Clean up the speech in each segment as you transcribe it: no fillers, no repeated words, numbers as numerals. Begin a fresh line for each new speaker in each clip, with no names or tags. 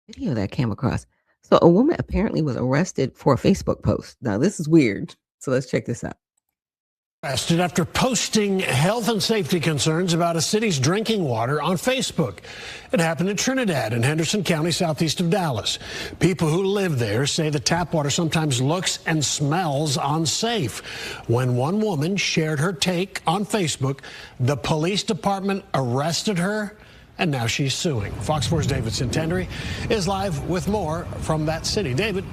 Video that came across. So a woman apparently was arrested for a Facebook post. Now this is weird. So let's check this out.
Arrested after posting health and safety concerns about a city's drinking water on Facebook. It happened in Trinidad in Henderson County, southeast of Dallas. People who live there say the tap water sometimes looks and smells unsafe. When one woman shared her take on Facebook, the police department arrested her, and now she's suing. Fox 4's David Centenary is live with more from that city. David.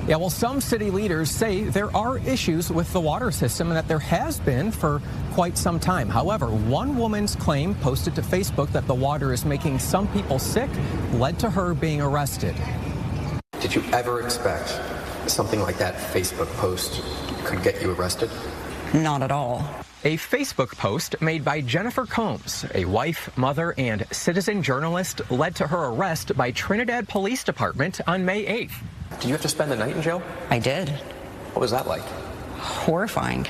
Yeah, well, some city leaders say there are issues with the water system and that there has been for quite some time. However, one woman's claim posted to Facebook that the water is making some people sick led to her being arrested.
Did you ever expect something like that Facebook post could get you arrested?
Not at all.
A Facebook post made by Jennifer Combs, a wife, mother, and citizen journalist, led to her arrest by Trinidad Police Department on May 8th.
Did you have to spend the night in jail?
I did.
What was that like?
Horrifying.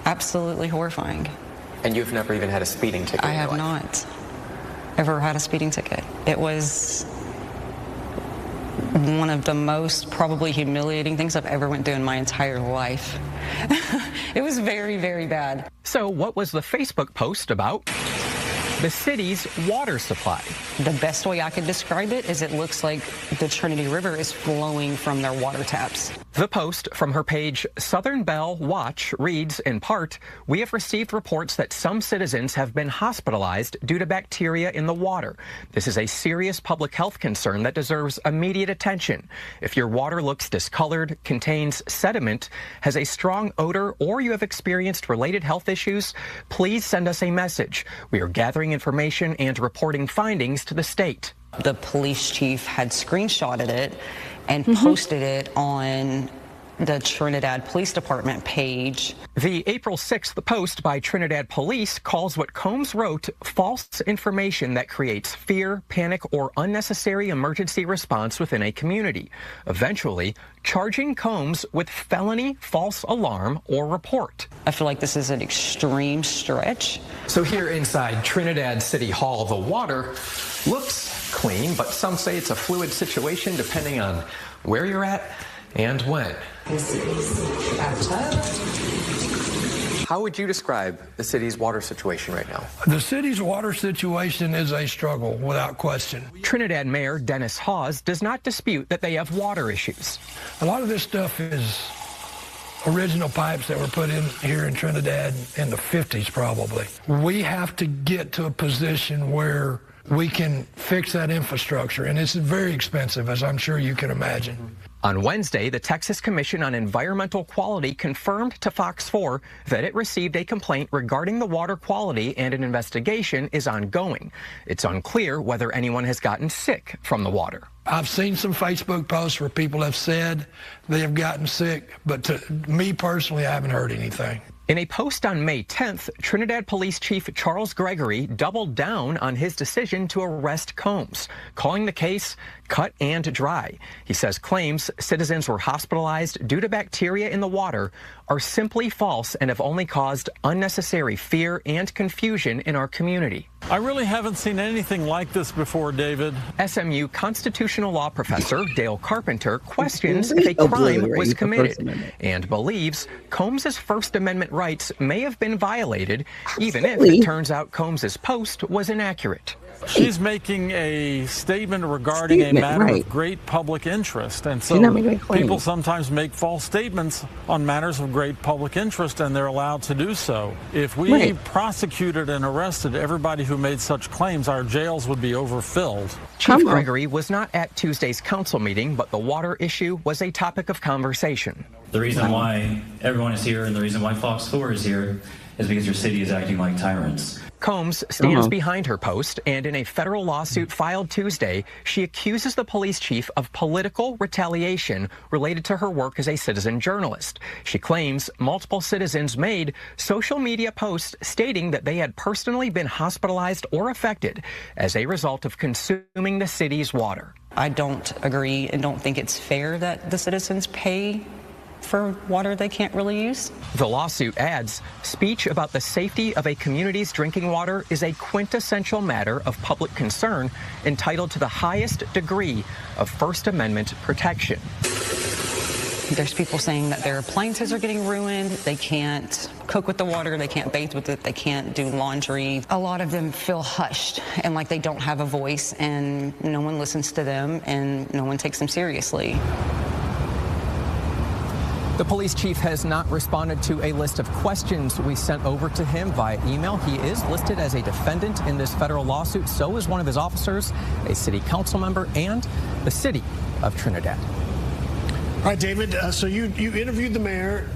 Absolutely horrifying.
And you've never even had a speeding ticket?
I have not ever had a speeding ticket. It was one of the most probably humiliating things I've ever went through in my entire life. It was very, very bad.
So what was the Facebook post about? The city's water supply.
The best way I could describe it is it looks like the Trinity River is flowing from their water taps.
The post from her page Southern Bell Watch reads, in part, "We have received reports that some citizens have been hospitalized due to bacteria in the water. This is a serious public health concern that deserves immediate attention. If your water looks discolored, contains sediment, has a strong odor, or you have experienced related health issues, please send us a message. We are gathering information and reporting findings to the state."
The police chief had screenshotted it and posted it on the Trinidad Police Department page.
The April 6th post by Trinidad Police calls what Combs wrote false information that creates fear, panic, or unnecessary emergency response within a community, eventually charging Combs with felony false alarm or report.
I feel like this is an extreme stretch.
So here inside Trinidad City Hall, the water looks clean, but some say it's a fluid situation depending on where you're at and when.
This is bathtub.
How would you describe the city's water situation right now?
The city's water situation is a struggle, without question.
Trinidad Mayor Dennis Hawes does not dispute that they have water issues.
A lot of this stuff is original pipes that were put in here in Trinidad in the 50s, probably. We have to get to a position where we can fix that infrastructure, and it's very expensive, as I'm sure you can imagine.
On Wednesday, the Texas Commission on Environmental Quality confirmed to Fox 4 that it received a complaint regarding the water quality and an investigation is ongoing. It's unclear whether anyone has gotten sick from the water.
I've seen some Facebook posts where people have said they have gotten sick, but to me personally, I haven't heard anything.
In a post on May 10th, Trinidad Police Chief Charles Gregory doubled down on his decision to arrest Combs, calling the case cut and dry. He says claims citizens were hospitalized due to bacteria in the water are simply false and have only caused unnecessary fear and confusion in our community.
I really haven't seen anything like this before, David.
SMU constitutional law professor Dale Carpenter questions if a crime was committed and believes Combs's First Amendment rights may have been violated, even if it turns out Combs's post was inaccurate.
She's making a statement regarding a matter of great public interest, and so people sometimes make false statements on matters of great public interest, and they're allowed to do so. If we prosecuted and arrested everybody who made such claims, our jails would be overfilled.
Chief Gregory was not at Tuesday's council meeting, but the water issue was a topic of conversation.
The reason why everyone is here and the reason why Fox 4 is here is because your city is acting like tyrants.
Combs stands behind her post, and in a federal lawsuit filed Tuesday, she accuses the police chief of political retaliation related to her work as a citizen journalist. She claims multiple citizens made social media posts stating that they had personally been hospitalized or affected as a result of consuming the city's water.
I don't agree and don't think it's fair that the citizens pay for water they can't really use.
The lawsuit adds, speech about the safety of a community's drinking water is a quintessential matter of public concern entitled to the highest degree of First Amendment protection.
There's people saying that their appliances are getting ruined. They can't cook with the water. They can't bathe with it. They can't do laundry. A lot of them feel hushed and like they don't have a voice, and no one listens to them and no one takes them seriously.
The police chief has not responded to a list of questions we sent over to him via email. He is listed as a defendant in this federal lawsuit. So is one of his officers, a city council member, and the city of Trinidad.
All right, David, so you interviewed the mayor.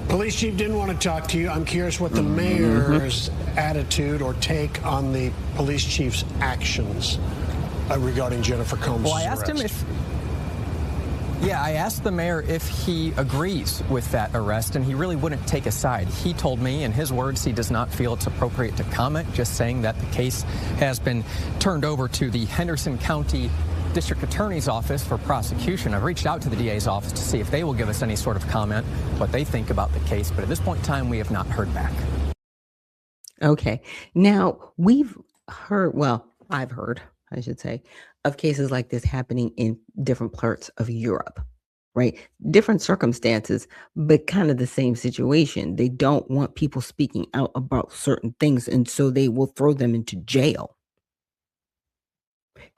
Police chief didn't want to talk to you. I'm curious what the mayor's attitude or take on the police chief's actions regarding Jennifer Combs'
Well, I asked him if... Yeah, I asked the mayor if he agrees with that arrest, and he really wouldn't take a side. He told me, in his words, he does not feel it's appropriate to comment, just saying that the case has been turned over to the Henderson County District Attorney's Office for prosecution. I've reached out to the DA's office to see if they will give us any sort of comment, what they think about the case, but at this point in time, we have not heard back.
Okay. Now, we've heard, well, I've heard, I should say, of cases like this happening in different parts of Europe, right? Different circumstances, but kind of the same situation. They don't want people speaking out about certain things, and so they will throw them into jail.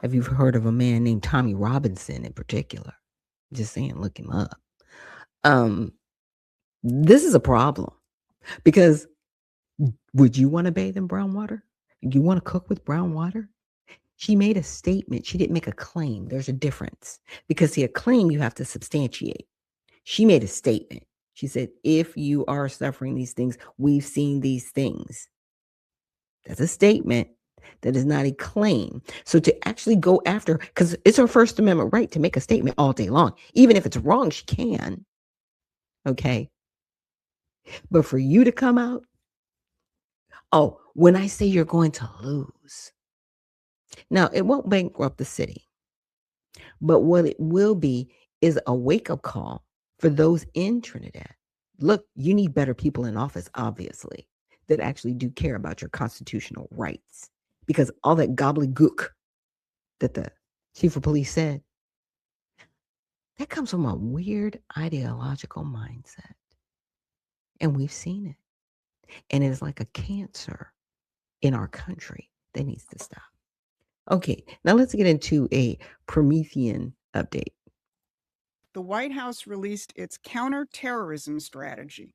Have you heard of a man named Tommy Robinson in particular? Just saying, look him up. This is a problem because would you want to bathe in brown water? You want to cook with brown water? She made a statement. She didn't make a claim. There's a difference because see, a claim you have to substantiate. She made a statement. She said, if you are suffering these things, we've seen these things. That's a statement. That is not a claim. So to actually go after, because it's her First Amendment right to make a statement all day long. Even if it's wrong, she can. Okay. But for you to come out, oh, when I say you're going to lose. Now, it won't bankrupt the city. But what it will be is a wake-up call for those in Trinidad. Look, you need better people in office, obviously, that actually do care about your constitutional rights. Because all that gobbledygook that the chief of police said, that comes from a weird ideological mindset. And we've seen it. And it is like a cancer in our country that needs to stop. Okay, now let's get into a Promethean update.
The White House released its counterterrorism strategy,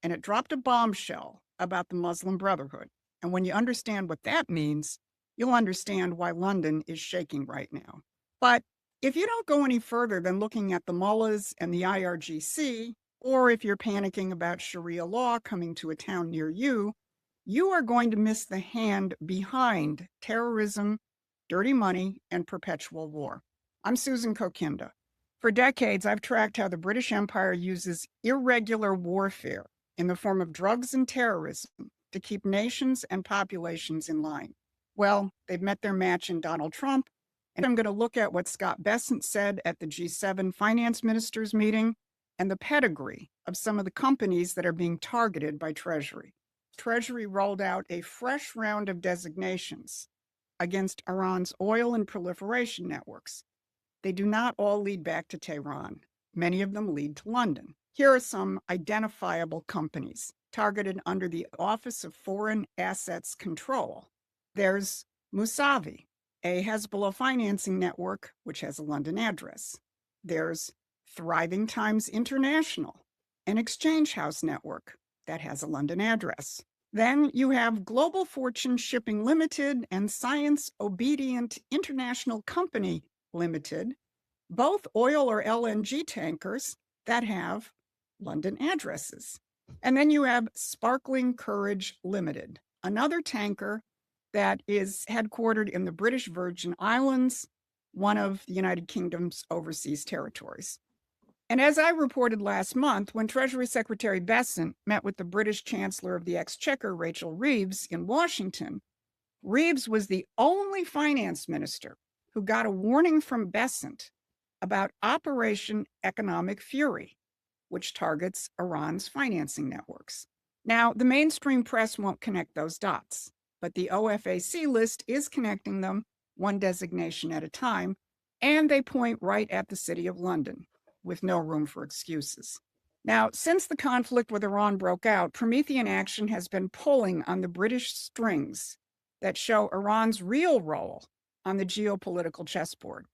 and it dropped a bombshell about the Muslim Brotherhood. And when you understand what that means, you'll understand why London is shaking right now. But if you don't go any further than looking at the mullahs and the IRGC, or if you're panicking about Sharia law coming to a town near you, you are going to miss the hand behind terrorism, dirty money, and perpetual war. I'm Susan Kokinda. For decades, I've tracked how the British Empire uses irregular warfare in the form of drugs and terrorism to keep nations and populations in line. Well, they've met their match in Donald Trump, and I'm going to look at what Scott Bessent said at the G7 finance ministers meeting and the pedigree of some of the companies that are being targeted by Treasury. Treasury rolled out a fresh round of designations against Iran's oil and proliferation networks. They do not all lead back to Tehran. Many of them lead to London. Here are some identifiable companies targeted under the Office of Foreign Assets Control. There's Mousavi, a Hezbollah financing network, which has a London address. There's Thriving Times International, an exchange house network that has a London address. Then you have Global Fortune Shipping Limited and Science Obedient International Company Limited, both oil or LNG tankers that have London addresses. And then you have Sparkling Courage Limited, another tanker that is headquartered in the British Virgin Islands, one of the United Kingdom's overseas territories. And as I reported last month, when Treasury Secretary Bessent met with the British Chancellor of the Exchequer, Rachel Reeves, in Washington, Reeves was the only finance minister who got a warning from Bessent about Operation Economic Fury, which targets Iran's financing networks. Now, the mainstream press won't connect those dots, but the OFAC list is connecting them, one designation at a time, and they point right at the City of London, with no room for excuses. Now, since the conflict with Iran broke out, Promethean Action has been pulling on the British strings that show Iran's real role on the geopolitical chessboard.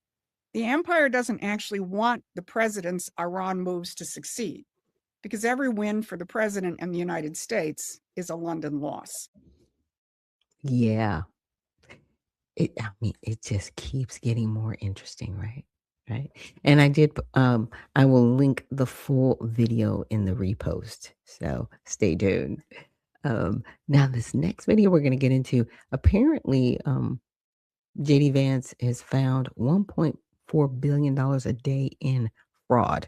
The empire doesn't actually want the president's Iran moves to succeed, because every win for the president and the United States is a London loss.
Yeah. It just keeps getting more interesting, right? Right. And I will link the full video in the repost. So stay tuned. Now this next video we're going to get into, apparently, JD Vance has found $1.4 billion a day in fraud.